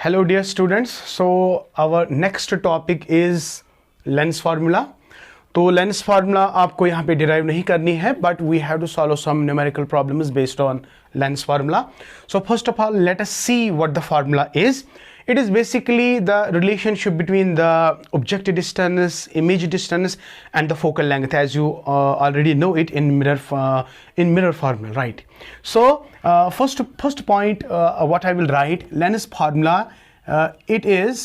Hello dear students, so our next topic is lens formula. तो lens formula आपको यहाँ पे डिराइव नहीं करनी है, but we have to solve some numerical problems based on lens formula. So first of all let us see what the formula is. It is basically the relationship between the objective distance, image distance, and the focal length, as you already know it in mirror formula, right? So first point, what I will write lens formula. It is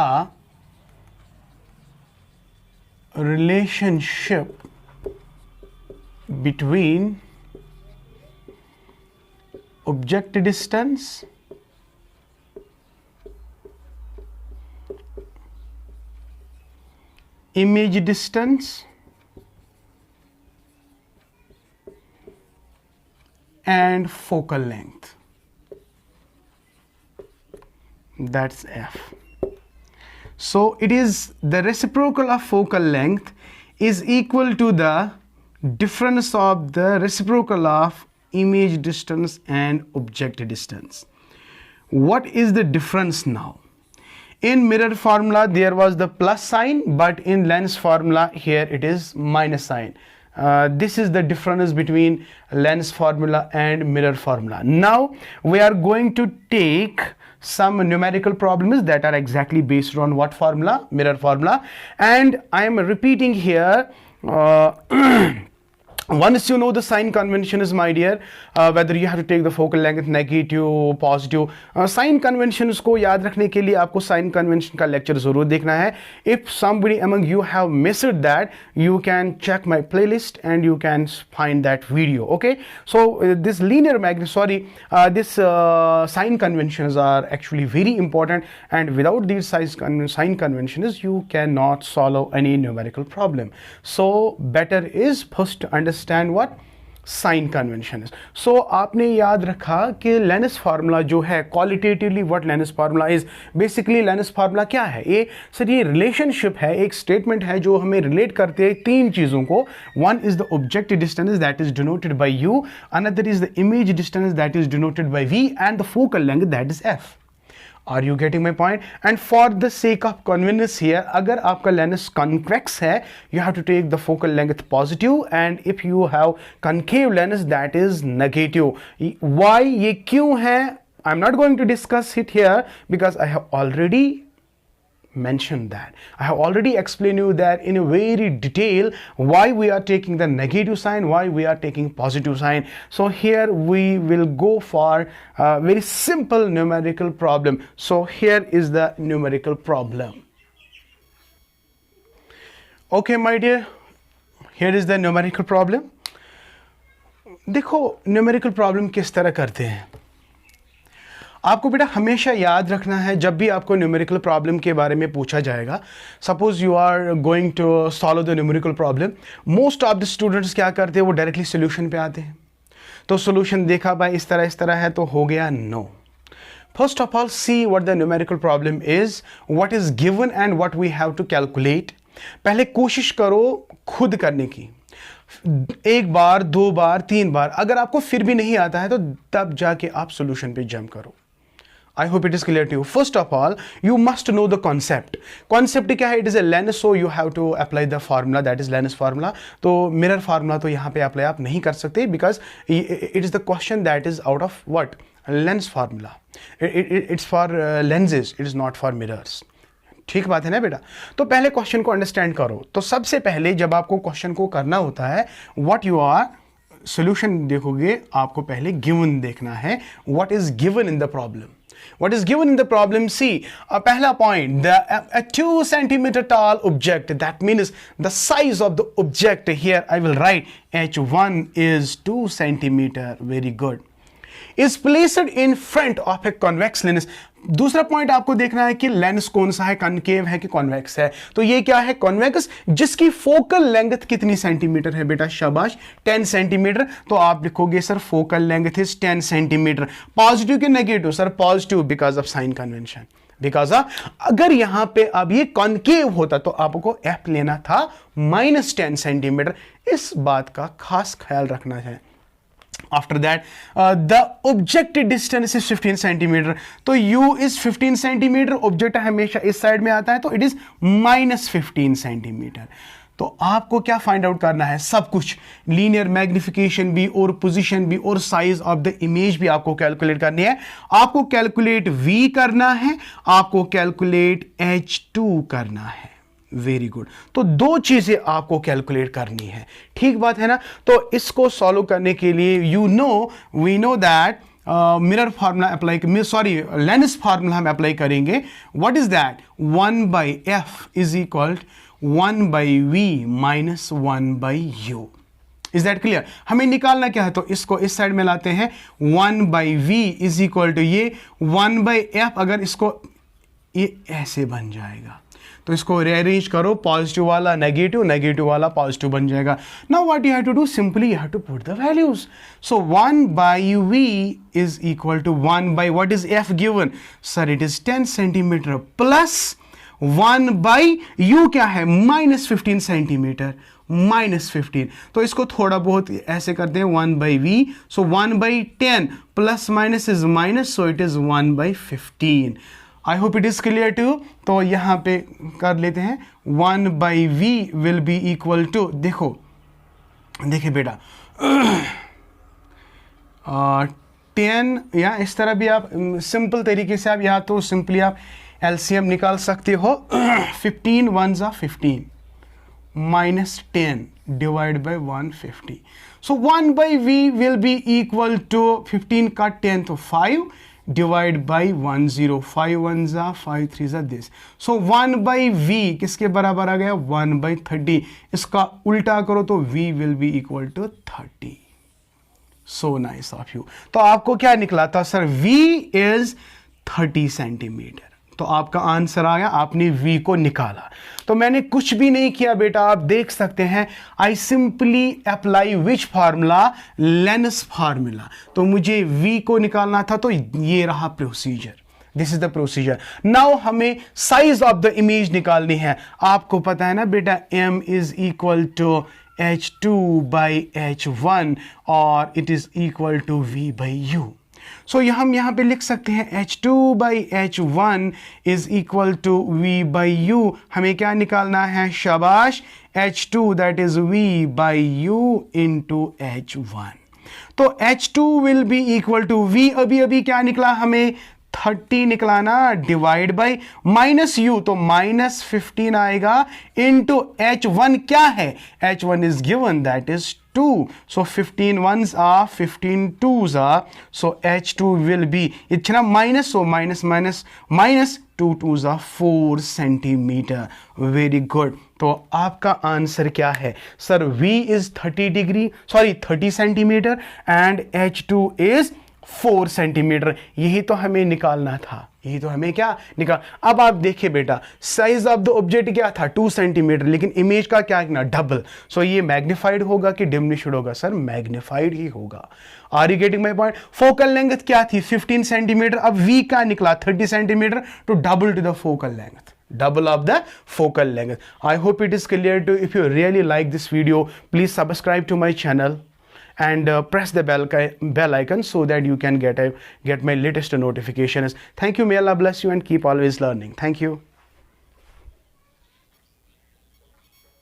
a relationship between objective distance, image distance, and focal length. That's F. So it is the reciprocal of focal length is equal to the difference of the reciprocal of image distance and objective distance. What is the difference now? In mirror formula there was the plus sign, but in lens formula here it is minus sign. This is the difference between lens formula and mirror formula. Now we are going to take some numerical problems that are exactly based on what formula? Mirror formula. And I am repeating here once you know the sign conventions, my dear, whether you have to take the focal length negative, positive, sign conventions को याद रखने के लिए आपको sign convention का lecture जरूर देखना है. If somebody among you have missed that, you can check my playlist and you can find that video. Okay, so this linear magnetic, this sign conventions are actually very important, and without these sign conventions you cannot solve any numerical problem. So better is first to understand what sign convention. So आपने याद रखा कि lens formula जो है qualitatively what lens formula is. Basically lens formula क्या है? ये sir ये रिलेशनशिप है, एक स्टेटमेंट है जो हमें रिलेट करते हैं तीन चीज़ों को. One is the objective distance that is denoted by u, another is the image distance that is denoted by v, and the focal length that is f. Are you getting my point? And for the sake of convenience here, अगर आपका lens convex है, you have to take the focal length positive, and if you have concave lens that is negative. Why? ये क्यों है? I'm not going to discuss it here because I have already mentioned that. I have already explained you that in a very detail why we are taking the negative sign, why we are taking positive sign. So here we will go for a very simple numerical problem. So here is the numerical problem. Okay my dear, here is the numerical problem. देखो numerical problem किस तरह करते हैं. आपको बेटा हमेशा याद रखना है जब भी आपको न्यूमेरिकल प्रॉब्लम के बारे में पूछा जाएगा. Suppose you are going to solve the numerical problem, most of the students क्या करते हैं, वो डायरेक्टली सोल्यूशन पे आते हैं. तो सोल्यूशन देखा भाई इस तरह है तो हो गया. No, first of all see what the numerical problem is, what is given and what we have to calculate. पहले कोशिश करो खुद करने की, एक बार, दो बार, तीन बार. अगर आपको फिर भी नहीं आता है तो तब जाके आप सोल्यूशन पे जंप करो. I hope it is clear to you. First of all, you must know the concept. Concept क्या है? It is a lens, so you have to apply the formula, that is lens formula. तो mirror formula तो यहाँ पे apply आप नहीं कर सकते because it is the question that is out of what? Lens formula. It's for lenses, it is not for mirrors. ठीक बात है ना बेटा? तो पहले क्वेश्चन को अंडरस्टैंड करो. तो सबसे पहले जब आपको क्वेश्चन को करना होता है, what you are solution देखोगे, आपको पहले given देखना है. What is given in the problem? What is given in the problem? See, पहला point, a 2 centimeter tall object, that means the size of the object. Here I will write H1 is 2 centimeter. Very good. Is placed in front of a convex lens. दूसरा point आपको देखना है कि lens कौन सा है, concave है कि कॉन्वेक्स है. तो ये क्या है? कॉन्वेक्स, जिसकी फोकल लेंथ कितनी सेंटीमीटर है बेटा? शाबाश, 10 सेंटीमीटर. तो आप लिखोगे sir focal length is 10 centimetre. Positive कि negative? Sir positive, because of sign convention. Because अगर यहां पे अब ये कॉन्केव होता तो आपको एफ लेना था -10 सेंटीमीटर. इस बात का खास ख्याल रखना है. After that, the object distance is 15 centimetre, तो u is 15 सेंटीमीटर, ऑब्जेक्ट हमेशा इस साइड में आता है तो इट इज -15 सेंटीमीटर। तो आपको क्या फाइंड आउट करना है, सब कुछ, लीनियर मैग्निफिकेशन भी और पोजीशन भी और साइज ऑफ द इमेज भी आपको कैलकुलेट करनी है। आपको कैलकुलेट v करना है, आपको कैलकुलेट h2 करना है। वेरी गुड, तो दो चीजें आपको कैलकुलेट करनी है, ठीक बात है ना। तो इसको सॉल्व करने के लिए we know that mirror formula apply, lens formula हम अप्लाई करेंगे। What is that, 1/f is equal 1/v minus 1/u। Is that clear. हमें निकालना क्या है, तो इसको इस साइड में लाते हैं, 1/v इज इक्वल टू ये 1/f, अगर इसको ये ऐसे बन जाएगा तो इसको रीअरेंज करो, पॉजिटिव वाला नेगेटिव, नेगेटिव वाला पॉजिटिव बन जाएगा। Now what you have to do, simply you have to put the values. So 1/v is equal to 1 what is f given, sir it is 10 centimetre plus 1/u क्या है, -15 centimetre, -15। तो इसको थोड़ा बहुत ऐसे करते हैं, 1/v, so 1/10 plus minus is minus, so it is 1/15। I hope it is clear too. तो यहां पे कर लेते हैं, 1/v will be equal to, देखिए बेटा 10, या इस तरह भी आप सिंपल तरीके से आप या तो सिंपली आप एलसीएम निकाल सकते हो, 15 1 ज़ा 15 -10 divide by 150। So 1/v will be equal to 15 का 10 तो 5 डिवाइड बाई 10, 5 1 ज़ा 5 3 ज़ा दिस। सो 1/v किसके बराबर आ गया, 1/30। इसका उल्टा करो तो v will be equal to 30। So nice of you. तो आपको क्या निकला था, सर v इज 30 सेंटीमीटर। तो आपका आंसर आया, आपने v को निकाला। तो मैंने कुछ भी नहीं किया बेटा, आप देख सकते हैं, I simply apply which formula, lens formula. तो मुझे v को निकालना था, तो ये रहा procedure, this is the procedure. Now हमें साइज ऑफ द इमेज निकालनी है। आपको पता है ना बेटा, m is equal to h2/h1 और it is equal to v/u। So हम यहाँ पे लिख सकते हैं h2/h1 is equal to v/u। हमें क्या निकालना है, शाबाश, h2 that is v/u into h1। तो h2 will be equal to v, अभी क्या निकला हमें, 30 निकला ना, डिवाइड बाई -u, तो -15 आएगा, इंटू h1 क्या है, h1 is given that is 2, so 15 1s are 15 2s are, so h2 will be, इतना minus, so minus 2 2s are 4 centimetre. Very good. तो आपका आंसर क्या है, sir v is 30 centimetre and h2 is 4 centimetre. यही तो हमें निकालना था, यही तो हमें क्या निकाल। अब आप देखिए बेटा, साइज ऑफ द ऑब्जेक्ट क्या था, 2 सेंटीमीटर, लेकिन इमेज का क्या किया, डबल। सो ये मैग्नीफाइड होगा कि डिमिनिश्ड होगा, सर मैग्नीफाइड ही होगा। Are you getting my point. Focal length क्या थी, 15 सेंटीमीटर, अब वी का निकला 30 सेंटीमीटर, तो double two the focal length, double of the focal length. I hope it is clear to you. If you really like this video, please subscribe to my channel and press the bell icon so that you can get my latest notifications. Thank you. May Allah bless you and keep always learning. Thank you.